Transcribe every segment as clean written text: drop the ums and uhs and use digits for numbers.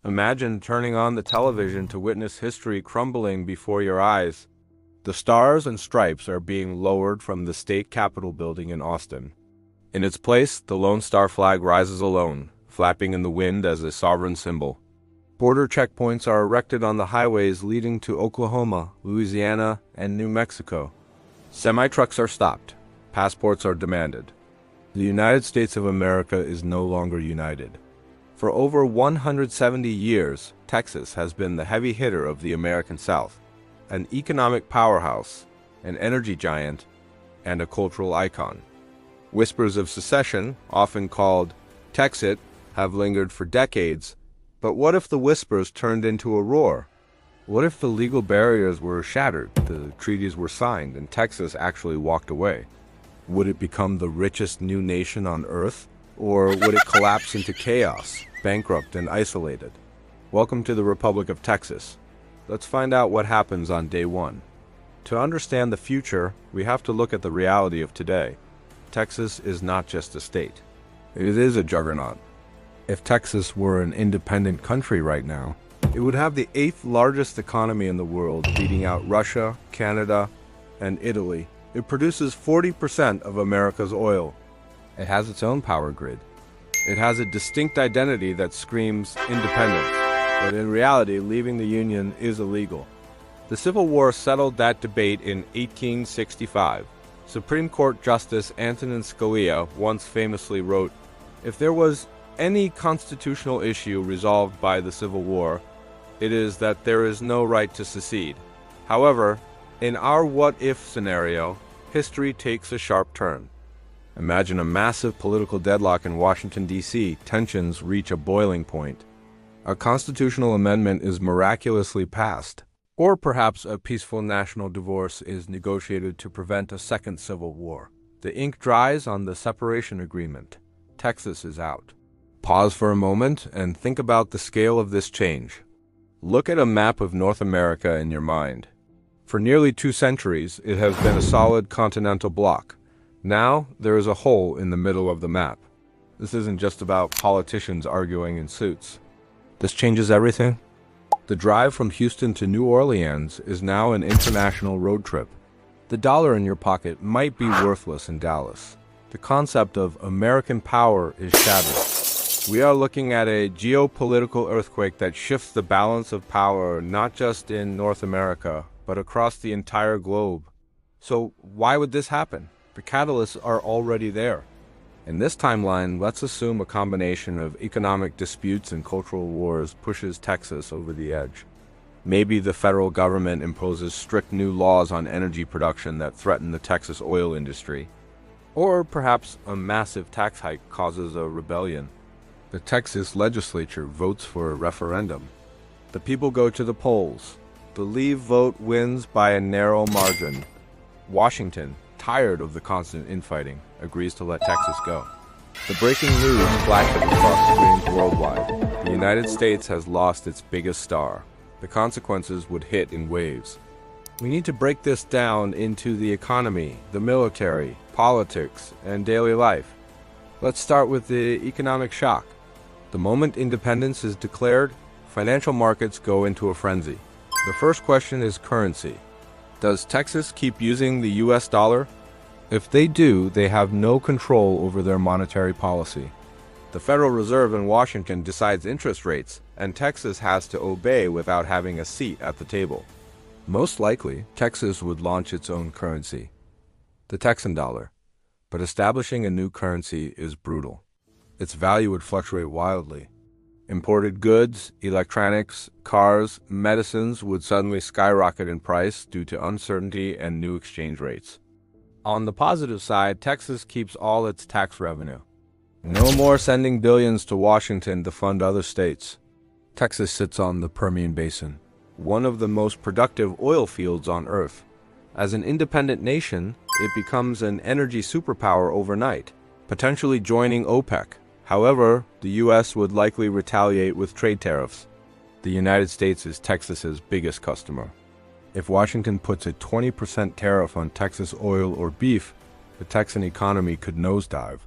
Imagine turning on the television to witness history crumbling before your eyes. The stars and stripes are being lowered from the state capitol building in Austin. In its place, the Lone Star flag rises alone, flapping in the wind as a sovereign symbol. Border checkpoints are erected on the highways leading to Oklahoma, Louisiana, and New Mexico. Semi-trucks are stopped. Passports are demanded. The United States of America is no longer united. For over 170 years, Texas has been the heavy hitter of the American South, an economic powerhouse, an energy giant, and a cultural icon. Whispers of secession, often called Texit, have lingered for decades, but what if the whispers turned into a roar? What if the legal barriers were shattered, the treaties were signed, and Texas actually walked away? Would it become the richest new nation on earth, or would it collapse into chaos, bankrupt and isolated? Welcome to the Republic of Texas. Let's find out what happens on day one. To understand the future, we have to look at the reality of today. Texas is not just a state. It is a juggernaut. If Texas were an independent country right now, it would have the 8th largest economy in the world, beating out Russia, Canada, and Italy. It produces 40% of America's oil. It has its own power grid. It has a distinct identity that screams independence, but in reality, leaving the Union is illegal. The Civil War settled that debate in 1865. Supreme Court Justice Antonin Scalia once famously wrote, "If there was any constitutional issue resolved by the Civil War, it is that there is no right to secede." However, in our what-if scenario, history takes a sharp turn. Imagine a massive political deadlock in Washington, D.C. Tensions reach a boiling point. A constitutional amendment is miraculously passed. Or perhaps a peaceful national divorce is negotiated to prevent a second civil war. The ink dries on the separation agreement. Texas is out. Pause for a moment and think about the scale of this change. Look at a map of North America in your mind. For nearly 2 centuries, it has been a solid continental block. Now, there is a hole in the middle of the map. This isn't just about politicians arguing in suits. This changes everything. The drive from Houston to New Orleans is now an international road trip. The dollar in your pocket might be worthless in Dallas. The concept of American power is shattered. We are looking at a geopolitical earthquake that shifts the balance of power not just in North America, but across the entire globe. So why would this happen? The catalysts are already there. In this timeline, let's assume a combination of economic disputes and cultural wars pushes Texas over the edge. Maybe the federal government imposes strict new laws on energy production that threaten the Texas oil industry. Or perhaps a massive tax hike causes a rebellion. The Texas legislature votes for a referendum. The people go to the polls. The leave vote wins by a narrow margin. Washington, tired of the constant infighting, agrees to let Texas go. The breaking news flashes across screens worldwide. The United States has lost its biggest star. The consequences would hit in waves. We need to break this down into the economy, the military, politics, and daily life. Let's start with the economic shock. The moment independence is declared, financial markets go into a frenzy. The first question is currency. Does Texas keep using the US dollar? If they do, they have no control over their monetary policy. The Federal Reserve in Washington decides interest rates, and Texas has to obey without having a seat at the table. Most likely, Texas would launch its own currency, the Texan Dollar. But establishing a new currency is brutal. Its value would fluctuate wildly. Imported goods, electronics, cars, medicines would suddenly skyrocket in price due to uncertainty and new exchange rates. On the positive side, Texas keeps all its tax revenue. No more sending billions to Washington to fund other states. Texas sits on the Permian Basin, one of the most productive oil fields on Earth. As an independent nation, it becomes an energy superpower overnight, potentially joining OPEC. However, the U.S. would likely retaliate with trade tariffs. The United States is Texas's biggest customer. If Washington puts a 20% tariff on Texas oil or beef, the Texan economy could nosedive.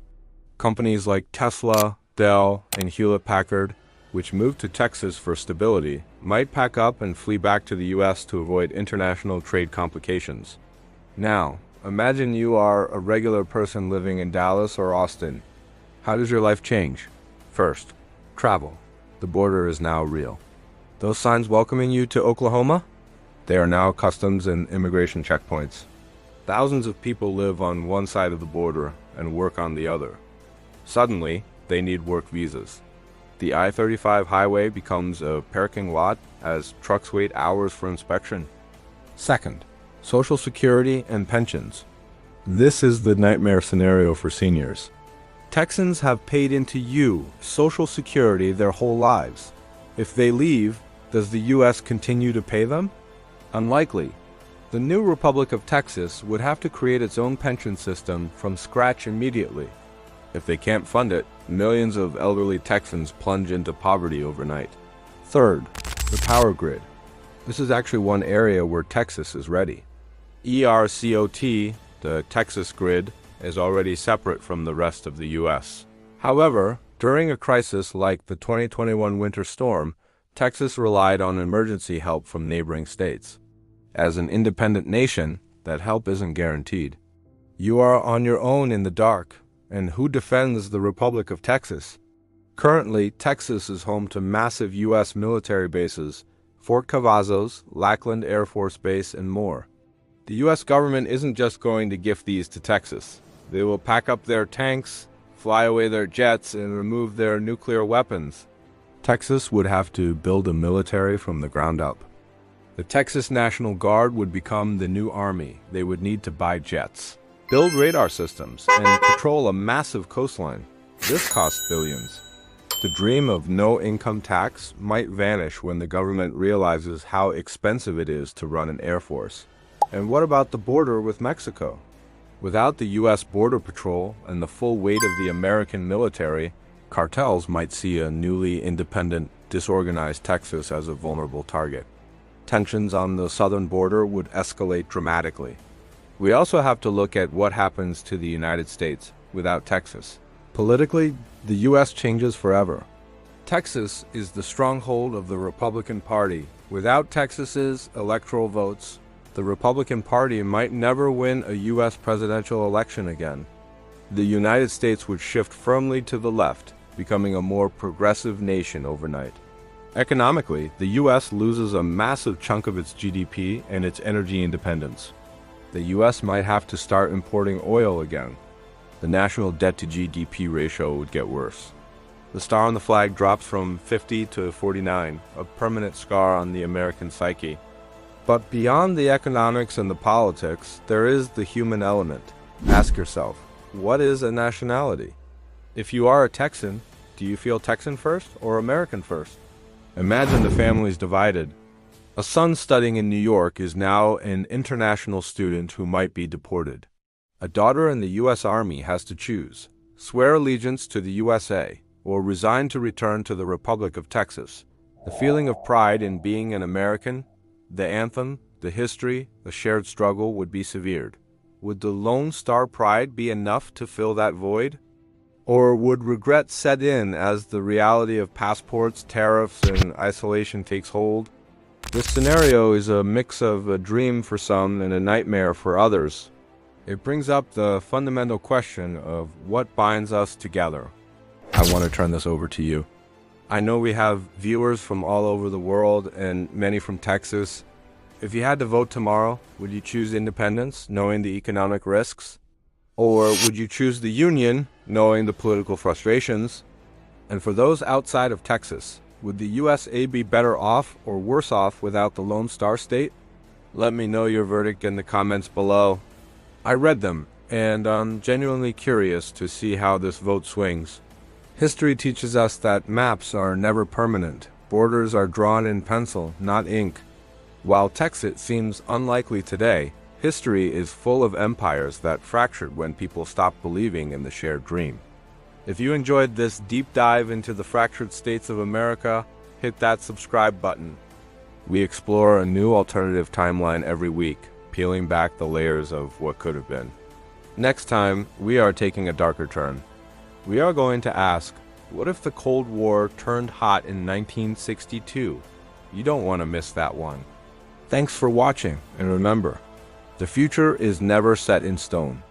Companies like Tesla, Dell, and Hewlett-Packard which moved to Texas for stability, might pack up and flee back to the US to avoid international trade complications. Now, imagine you are a regular person living in Dallas or Austin. How does your life change? First, travel. The border is now real. Those signs welcoming you to Oklahoma? They are now customs and immigration checkpoints. Thousands of people live on one side of the border and work on the other. Suddenly, they need work visas. The I-35 highway becomes a parking lot as trucks wait hours for inspection. Second, Social Security and pensions. This is the nightmare scenario for seniors. Texans have paid into Social Security their whole lives. If they leave, does the U.S. continue to pay them? Unlikely. The new Republic of Texas would have to create its own pension system from scratch immediately. If they can't fund it, millions of elderly Texans plunge into poverty overnight. Third, the power grid. This is actually one area where Texas is ready. ERCOT, the Texas grid, is already separate from the rest of the U.S. However, during a crisis like the 2021 winter storm, Texas relied on emergency help from neighboring states. As an independent nation, that help isn't guaranteed. You are on your own in the dark. And who defends the Republic of Texas? Currently, Texas is home to massive U.S. military bases, Fort Cavazos, Lackland Air Force Base, and more. The U.S. government isn't just going to gift these to Texas. They will pack up their tanks, fly away their jets, and remove their nuclear weapons. Texas would have to build a military from the ground up. The Texas National Guard would become the new army. They would need to buy jets, build radar systems, and patrol a massive coastline. This costs billions. The dream of no income tax might vanish when the government realizes how expensive it is to run an air force. And what about the border with Mexico? Without the U.S. Border Patrol and the full weight of the American military, cartels might see a newly independent, disorganized Texas as a vulnerable target. Tensions on the southern border would escalate dramatically. We also have to look at what happens to the United States without Texas. Politically, the U.S. changes forever. Texas is the stronghold of the Republican Party. Without Texas's electoral votes, the Republican Party might never win a U.S. presidential election again. The United States would shift firmly to the left, becoming a more progressive nation overnight. Economically, the U.S. loses a massive chunk of its GDP and its energy independence. The U.S. might have to start importing oil again. The national debt-to-GDP ratio would get worse. The star on the flag drops from 50 to 49, a permanent scar on the American psyche. But beyond the economics and the politics, there is the human element. Ask yourself, what is a nationality? If you are a Texan, do you feel Texan first or American first? Imagine the families divided. A son studying in New York is now an international student who might be deported. A daughter in the U.S. Army has to choose, swear allegiance to the USA, or resign to return to the Republic of Texas. The feeling of pride in being an American, the anthem, the history, the shared struggle would be severed. Would the Lone Star pride be enough to fill that void? Or would regret set in as the reality of passports, tariffs, and isolation takes hold? This scenario is a mix of a dream for some and a nightmare for others. It brings up the fundamental question of what binds us together. I want to turn this over to you. I know we have viewers from all over the world and many from Texas. If you had to vote tomorrow, would you choose independence, knowing the economic risks? Or would you choose the Union, knowing the political frustrations? And for those outside of Texas, would the USA be better off or worse off without the Lone Star State? Let me know your verdict in the comments below. I read them, and I'm genuinely curious to see how this vote swings. History teaches us that maps are never permanent. Borders are drawn in pencil, not ink. While Texit seems unlikely today, history is full of empires that fractured when people stopped believing in the shared dream. If you enjoyed this deep dive into the fractured states of America, hit that subscribe button. We explore a new alternative timeline every week, peeling back the layers of what could have been. Next time, we are taking a darker turn. We are going to ask, What if the Cold War turned hot in 1962? You don't want to miss that one. Thanks for watching, and remember, the future is never set in stone.